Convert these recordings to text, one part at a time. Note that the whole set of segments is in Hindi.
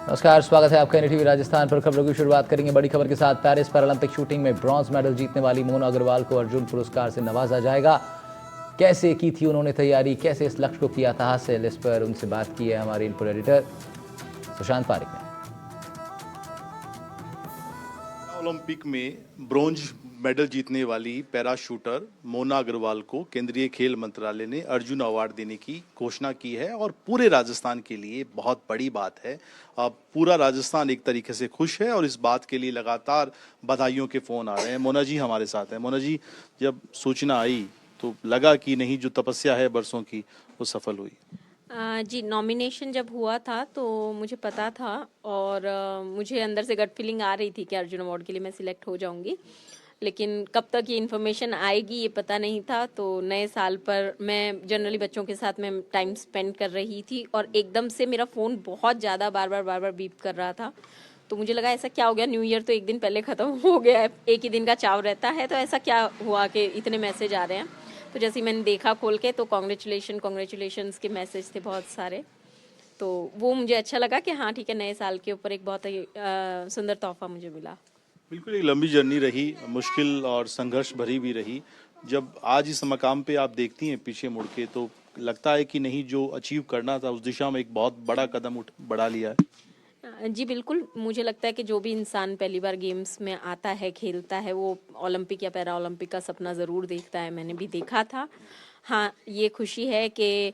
नमस्कार, स्वागत है आपका एनडीटीवी राजस्थान पर। खबरों की शुरुआत करेंगे बड़ी खबर के साथ। पेरिस पैरालंपिक शूटिंग में ब्रॉन्ज मेडल जीतने वाली मोना अग्रवाल को अर्जुन पुरस्कार से नवाजा जाएगा। कैसे की थी उन्होंने तैयारी, कैसे इस लक्ष्य को किया था हासिल, इस पर उनसे बात की है हमारे इनपुट एडिटर सुशांत पारिक ने। ओलंपिक में ब्रोंज मेडल जीतने वाली पैरा शूटर मोना अग्रवाल को केंद्रीय खेल मंत्रालय ने अर्जुन अवार्ड देने की घोषणा की है और पूरे राजस्थान के लिए बहुत बड़ी बात है। अब पूरा राजस्थान एक तरीके से खुश है और इस बात के लिए लगातार बधाइयों के फोन आ रहे हैं। मोना जी हमारे साथ हैं। मोना जी, जब सूचना आई तो लगा कि नहीं, जो तपस्या है बरसों की वो सफल हुई? जी, नॉमिनेशन जब हुआ था तो मुझे पता था और मुझे अंदर से गट फीलिंग आ रही थी कि अर्जुन अवार्ड के लिए मैं सिलेक्ट हो जाऊंगी। लेकिन कब तक ये इन्फॉर्मेशन आएगी ये पता नहीं था। तो नए साल पर मैं जनरली बच्चों के साथ में टाइम स्पेंड कर रही थी और एकदम से मेरा फ़ोन बहुत ज़्यादा बार बार बीप कर रहा था। तो मुझे लगा ऐसा क्या हो गया, न्यू ईयर तो एक दिन पहले ख़त्म हो गया है, एक ही दिन का चाव रहता है, तो ऐसा क्या हुआ कि इतने मैसेज आ रहे हैं। तो जैसे ही मैंने देखा खोल के तो कॉन्ग्रेचुलेशंस के मैसेज थे बहुत सारे। तो वो मुझे अच्छा लगा कि हाँ ठीक है, नए साल के ऊपर एक बहुत ही सुंदर तोहफा मुझे मिला। बिल्कुल, एक लंबी जर्नी रही, मुश्किल और संघर्ष भरी भी रही। जब आज इस मकाम पे आप देखती हैं पीछे मुड़ के तो लगता है कि नहीं, जो अचीव करना था उस दिशा में एक बहुत बड़ा कदम बढ़ा लिया है। जी बिल्कुल, मुझे लगता है कि जो भी इंसान पहली बार गेम्स में आता है, खेलता है, वो ओलंपिक या पैरा ओलंपिक का सपना ज़रूर देखता है। मैंने भी देखा था। हाँ, ये खुशी है कि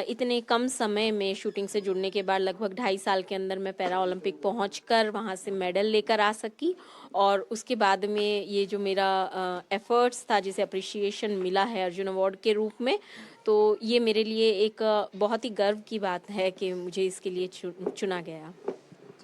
इतने कम समय में शूटिंग से जुड़ने के बाद लगभग 2.5 साल के अंदर मैं पैरा ओलंपिक पहुंचकर वहां से मेडल लेकर आ सकी। और उसके बाद में ये जो मेरा एफर्ट्स था, जिसे अप्रिशिएशन मिला है अर्जुन अवार्ड के रूप में, तो ये मेरे लिए एक बहुत ही गर्व की बात है कि मुझे इसके लिए चुना गया।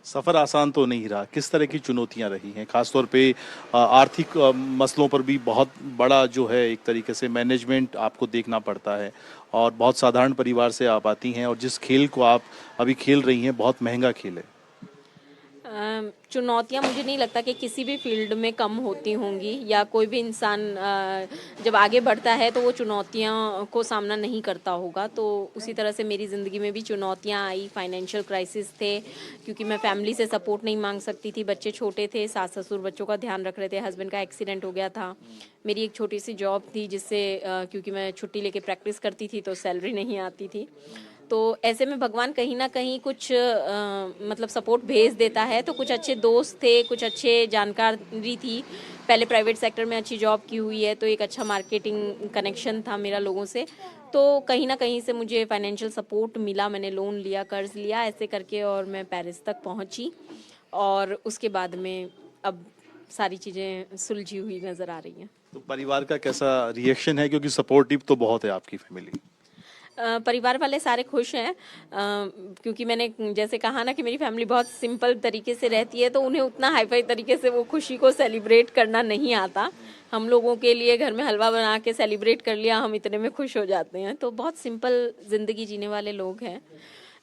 सफर आसान तो नहीं रहा। किस तरह की चुनौतियां रही हैं, खासतौर पे आर्थिक मसलों पर भी बहुत बड़ा जो है एक तरीके से मैनेजमेंट आपको देखना पड़ता है और बहुत साधारण परिवार से आप आती हैं और जिस खेल को आप अभी खेल रही हैं बहुत महंगा खेल है। चुनौतियां मुझे नहीं लगता कि किसी भी फील्ड में कम होती होंगी, या कोई भी इंसान जब आगे बढ़ता है तो वो चुनौतियां को सामना नहीं करता होगा। तो उसी तरह से मेरी ज़िंदगी में भी चुनौतियां आई। फाइनेंशियल क्राइसिस थे, क्योंकि मैं फैमिली से सपोर्ट नहीं मांग सकती थी। बच्चे छोटे थे, सास ससुर बच्चों का ध्यान रख रहे थे, हस्बैंड का एक्सीडेंट हो गया था। मेरी एक छोटी सी जॉब थी जिससे क्योंकि मैं छुट्टी लेके प्रैक्टिस करती थी तो सैलरी नहीं आती थी। तो ऐसे में भगवान कहीं ना कहीं कुछ मतलब सपोर्ट भेज देता है। तो कुछ अच्छे दोस्त थे, कुछ अच्छे जानकारी थी, पहले प्राइवेट सेक्टर में अच्छी जॉब की हुई है, तो एक अच्छा मार्केटिंग कनेक्शन था मेरा लोगों से। तो कहीं ना कहीं से मुझे फाइनेंशियल सपोर्ट मिला। मैंने लोन लिया, कर्ज लिया, ऐसे करके और मैं पेरिस तक पहुंची। और उसके बाद में अब सारी चीज़ें सुलझी हुई नज़र आ रही हैं। तो परिवार का कैसा रिएक्शन है, क्योंकि सपोर्टिव तो बहुत है आपकी फैमिली? परिवार वाले सारे खुश हैं, क्योंकि मैंने जैसे कहा ना कि मेरी फैमिली बहुत सिंपल तरीके से रहती है, तो उन्हें उतना हाईफाई तरीके से वो खुशी को सेलिब्रेट करना नहीं आता। हम लोगों के लिए घर में हलवा बना के सेलिब्रेट कर लिया, हम इतने में खुश हो जाते हैं। तो बहुत सिंपल ज़िंदगी जीने वाले लोग हैं।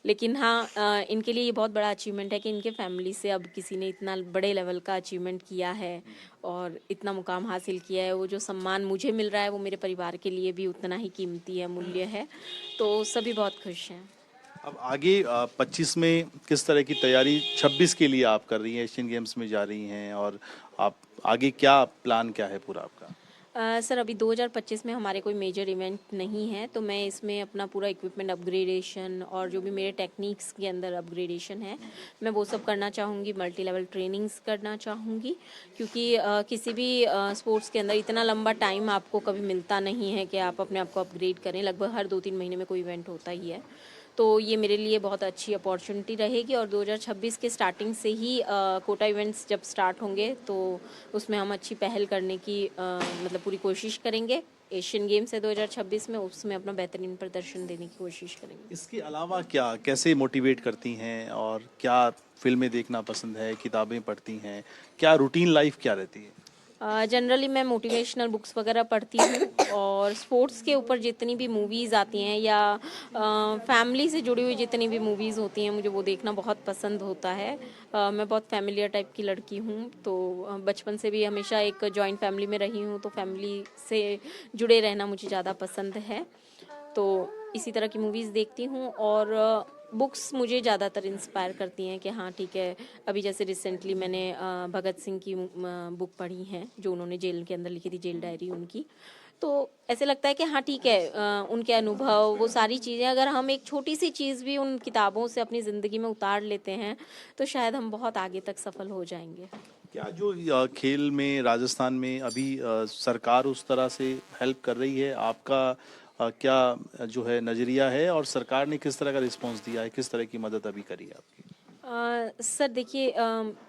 लेकिन हाँ, इनके लिए ये बहुत बड़ा अचीवमेंट है कि इनके फैमिली से अब किसी ने इतना बड़े लेवल का अचीवमेंट किया है और इतना मुकाम हासिल किया है। वो जो सम्मान मुझे मिल रहा है वो मेरे परिवार के लिए भी उतना ही कीमती है, मूल्य है। तो सभी बहुत खुश हैं। अब आगे 25 में किस तरह की तैयारी, 26 के लिए आप कर रही हैं, एशियन गेम्स में जा रही हैं, और आप आगे क्या प्लान क्या है पूरा आपका? सर, अभी 2025 में हमारे कोई मेजर इवेंट नहीं है, तो मैं इसमें अपना पूरा इक्विपमेंट अपग्रेडेशन और जो भी मेरे टेक्निक्स के अंदर अपग्रेडेशन है, मैं वो सब करना चाहूँगी। मल्टी लेवल ट्रेनिंग्स करना चाहूँगी, क्योंकि किसी भी स्पोर्ट्स के अंदर इतना लंबा टाइम आपको कभी मिलता नहीं है कि आप अपने आप को अपग्रेड करें। लगभग हर 2-3 महीने में कोई इवेंट होता ही है। तो ये मेरे लिए बहुत अच्छी अपॉर्चुनिटी रहेगी। और 2026 के स्टार्टिंग से ही कोटा इवेंट्स जब स्टार्ट होंगे तो उसमें हम अच्छी पहल करने की मतलब पूरी कोशिश करेंगे। एशियन गेम्स है 2026 में, उसमें अपना बेहतरीन प्रदर्शन देने की कोशिश करेंगे। इसके अलावा क्या, कैसे मोटिवेट करती हैं, और क्या फिल्में देखना पसंद है, किताबें पढ़ती हैं, क्या रूटीन लाइफ क्या रहती है? जनरली मैं मोटिवेशनल बुक्स वगैरह पढ़ती हूँ, और स्पोर्ट्स के ऊपर जितनी भी मूवीज़ आती हैं या फैमिली से जुड़ी हुई जितनी भी मूवीज़ होती हैं, मुझे वो देखना बहुत पसंद होता है। मैं बहुत फैमिलियर टाइप की लड़की हूँ, तो बचपन से भी हमेशा एक जॉइंट फैमिली में रही हूँ, तो फैमिली से जुड़े रहना मुझे ज़्यादा पसंद है। तो इसी तरह की मूवीज़ देखती हूँ और बुक्स मुझे ज़्यादातर इंस्पायर करती हैं कि हाँ ठीक है। अभी जैसे रिसेंटली मैंने भगत सिंह की बुक पढ़ी है जो उन्होंने जेल के अंदर लिखी थी, जेल डायरी उनकी। तो ऐसे लगता है कि हाँ ठीक है, उनके अनुभव वो सारी चीज़ें अगर हम एक छोटी सी चीज़ भी उन किताबों से अपनी ज़िंदगी में उतार लेते हैं तो शायद हम बहुत आगे तक सफल हो जाएंगे। क्या जो खेल में राजस्थान में अभी सरकार उस तरह से हेल्प कर रही है, आपका क्या जो है नजरिया है, और सरकार ने किस तरह का रिस्पांस दिया है, किस तरह की मदद अभी करी है आपकी? सर देखिए,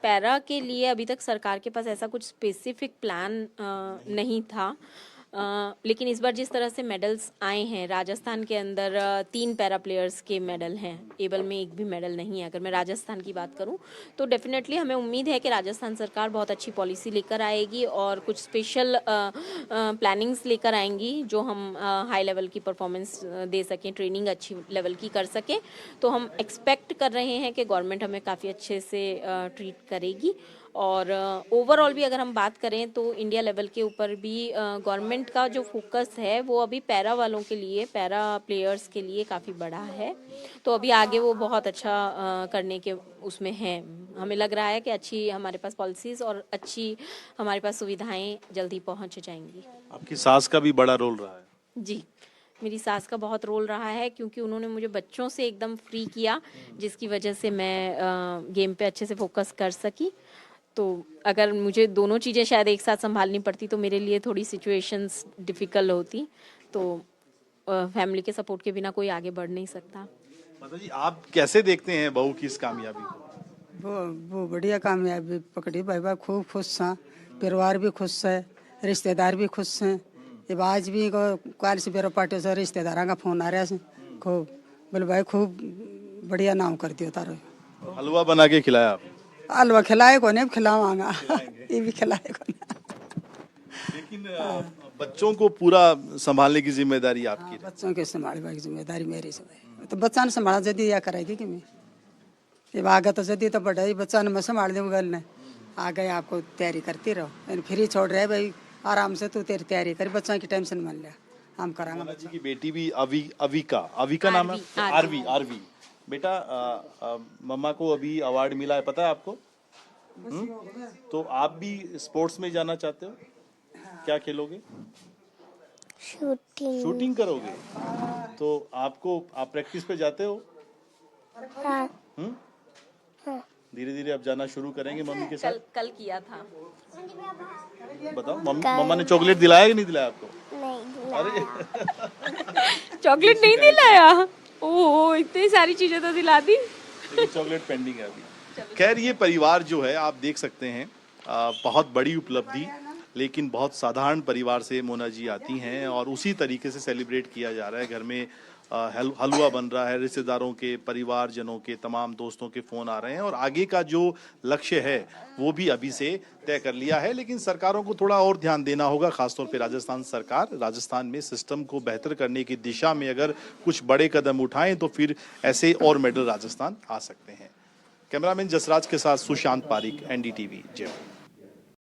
पैरा के लिए अभी तक सरकार के पास ऐसा कुछ स्पेसिफिक प्लान नहीं था। लेकिन इस बार जिस तरह से मेडल्स आए हैं राजस्थान के अंदर, 3 पैरा प्लेयर्स के मेडल हैं, एबल में एक भी मेडल नहीं है। अगर मैं राजस्थान की बात करूं तो डेफिनेटली हमें उम्मीद है कि राजस्थान सरकार बहुत अच्छी पॉलिसी लेकर आएगी और कुछ स्पेशल प्लानिंग्स लेकर आएंगी जो हम हाई लेवल की परफॉर्मेंस दे सकें, ट्रेनिंग अच्छी लेवल की कर सकें। तो हम एक्सपेक्ट कर रहे हैं कि गवर्नमेंट हमें काफ़ी अच्छे से ट्रीट करेगी। और ओवरऑल भी अगर हम बात करें तो इंडिया लेवल के ऊपर भी गवर्नमेंट का जो फोकस है वो अभी पैरा वालों के लिए, पैरा प्लेयर्स के लिए काफ़ी बड़ा है। तो अभी आगे वो बहुत अच्छा करने के उसमें है। हमें लग रहा है कि अच्छी हमारे पास पॉलिसीज़ और अच्छी हमारे पास सुविधाएं जल्दी पहुंच जाएंगी। आपकी सास का भी बड़ा रोल रहा है। जी, मेरी सास का बहुत रोल रहा है क्योंकि उन्होंने मुझे बच्चों से एकदम फ्री किया, जिसकी वजह से मैं गेम पे अच्छे से फोकस कर सकी। तो अगर मुझे दोनों चीज़ें शायद एक साथ संभालनी पड़ती तो मेरे लिए थोड़ी सिचुएशंस डिफ़िकल्ट होती। तो फैमिली के सपोर्ट के बिना कोई आगे बढ़ नहीं सकता। माता जी, आप कैसे देखते हैं बहू की इस कामयाबी को? वो बढ़िया कामयाबी पकड़ी भाई, खूब खुश हैं, परिवार भी खुश है, रिश्तेदार भी खुश हैं। जब आज भी कल से मेरे पार्टी से रिश्तेदारों का फोन आ रहा है, खूब बोले भाई खूब बढ़िया नाम कर दियो तारो। हलवा बना के खिलाया आप? हलवा खिलाए को नहीं, खिलावांगा ये भी खिलाए को नहीं। लेकिन बच्चों को पूरा संभालने की जिम्मेदारी आपकी है। बच्चों के संभालने की जिम्मेदारी मेरी से। तो बच्चा ने संभाला जदी या करेगी कि मैं जब आगे तो जदी तो बड़ा ही बच्चा ने मैं संभाल दूँ गल ने आगे आपको तैयारी करती रहो, फ्री छोड़ रहे भाई आराम से तू तेरी तैयारी कर, बच्चों की टेंशन मन लिया हम करांगे। मोना जी की बेटी भी अविका नाम है, आरवी बेटा, मम्मा को अभी अवार्ड मिला है, पता है आपको? तो आप भी स्पोर्ट्स में जाना चाहते हो? क्या खेलोगे? शूटिंग करोगे? तो आप प्रैक्टिस पे जाते हो? हाँ। धीरे धीरे अब जाना शुरू करेंगे मम्मी के साथ? कल किया था। बताओ, मम्मा ने चॉकलेट दिलाया कि नहीं दिलाया आपको? नहीं। अरे चॉकलेट नहीं दिलाया? ओह, इतनी सारी चीजें तो दिला दी। चॉकलेट पेंडिंग है अभी। खैर, ये परिवार जो है आप देख सकते हैं, बहुत बड़ी उपलब्धि, लेकिन बहुत साधारण परिवार से मोना जी आती हैं और उसी तरीके से सेलिब्रेट किया जा रहा है। घर में हलवा बन रहा है, रिश्तेदारों के, परिवारजनों के, तमाम दोस्तों के फ़ोन आ रहे हैं और आगे का जो लक्ष्य है वो भी अभी से तय कर लिया है। लेकिन सरकारों को थोड़ा और ध्यान देना होगा, खासतौर पे राजस्थान सरकार। राजस्थान में सिस्टम को बेहतर करने की दिशा में अगर कुछ बड़े कदम उठाएं तो फिर ऐसे और मेडल राजस्थान आ सकते हैं। कैमरामैन जसराज के साथ सुशांत पारिक, NDTV जयपुर।